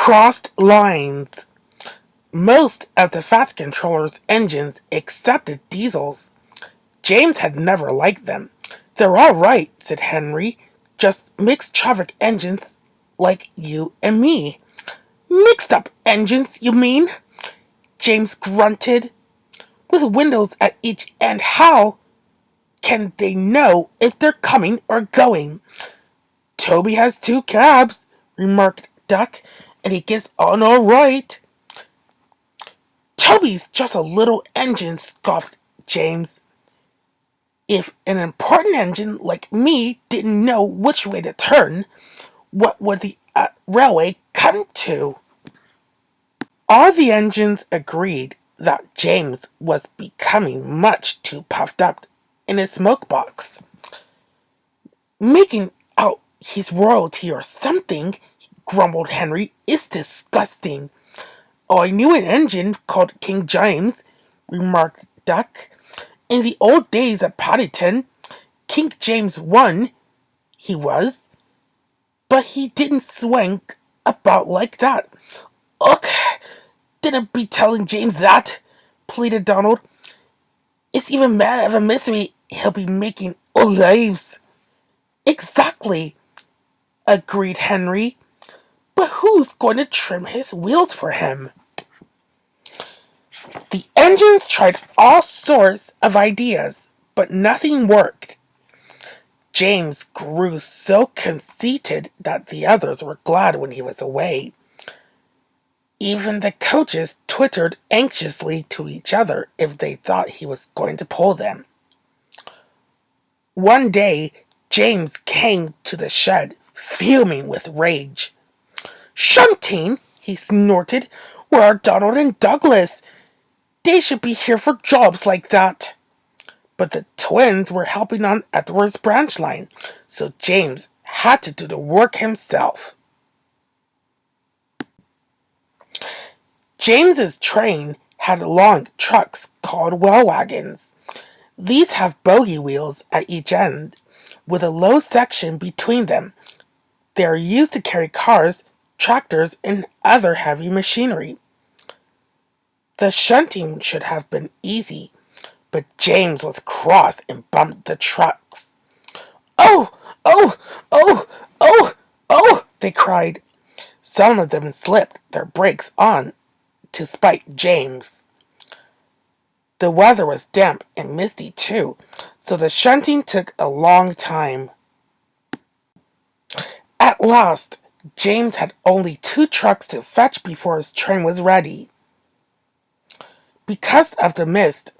Crossed lines. Most of the Fat Controller's engines accepted diesels. James had never liked them. "They're all right," said Henry. "Just mixed traffic engines like you and me." "Mixed up engines, you mean?" James grunted. "With windows at each end, how can they know if they're coming or going?" "Toby has two cabs," remarked Duck, "and he gets on all right." "Toby's just a little engine," scoffed James. "If an important engine like me didn't know which way to turn, what would the railway come to?" All the engines agreed that James was becoming much too puffed up in his smoke box. "Making out he's royalty or something," grumbled Henry, "is disgusting." "Oh, I knew an engine called King James," remarked Duck. "In the old days at Paddington, King James I, he was, but he didn't swank about like that." "Ugh, didn't be telling James that," pleaded Donald. "It's even mad of a mystery he'll be making olives." "Exactly," agreed Henry. "But who's going to trim his wheels for him?" The engines tried all sorts of ideas, but nothing worked. James grew so conceited that the others were glad when he was away. Even the coaches twittered anxiously to each other if they thought he was going to pull them. One day, James came to the shed, fuming with rage. "Shunting!" he snorted. "Where are Donald and Douglas? They should be here for jobs like that." But the twins were helping on Edward's branch line, so James had to do the work himself. James's train had long trucks called well wagons. These have bogey wheels at each end, with a low section between them. They are used to carry cars, tractors, and other heavy machinery. The shunting should have been easy, but James was cross and bumped the trucks. "Oh! Oh! Oh! Oh! Oh!" they cried. Some of them slipped their brakes on to spite James. The weather was damp and misty too, so the shunting took a long time. At last, James had only 2 trucks to fetch before his train was ready. Because of the mist,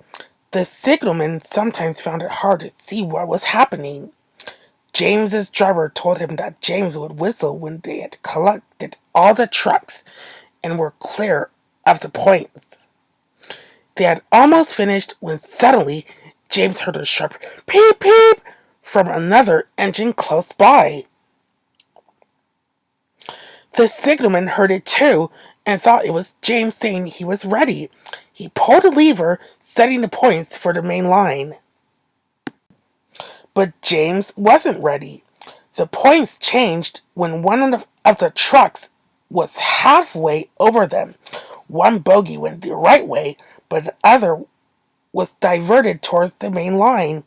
the signalman sometimes found it hard to see what was happening. James's driver told him that James would whistle when they had collected all the trucks and were clear of the points. They had almost finished when suddenly James heard a sharp "peep peep" from another engine close by. The signalman heard it too and thought it was James saying he was ready. He pulled a lever, setting the points for the main line. But James wasn't ready. The points changed when one of the trucks was halfway over them. One bogie went the right way, but the other was diverted towards the main line.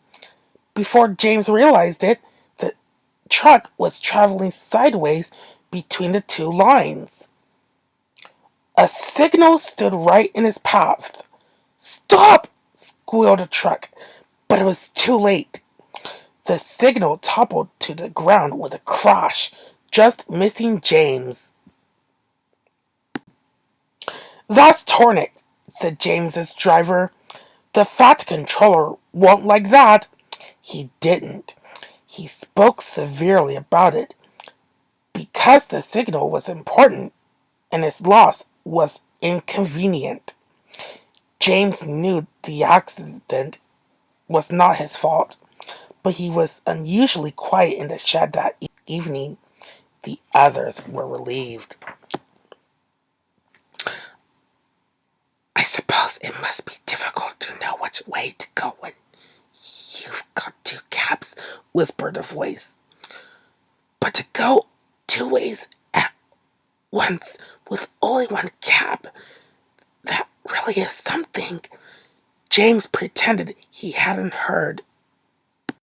Before James realized it, the truck was traveling sideways between the 2 lines. A signal stood right in his path. "Stop!" squealed the truck, but it was too late. The signal toppled to the ground with a crash, just missing James. "That's torn it," said James's driver. "The Fat Controller won't like that." He didn't. He spoke severely about it. Because the signal was important and its loss was inconvenient. James knew the accident was not his fault, but he was unusually quiet in the shed that evening. The others were relieved. "I suppose it must be difficult to know which way to go when you've got 2 cabs," whispered a voice. "But to go 2 ways at once with only one cab. That really is something. James pretended he hadn't heard.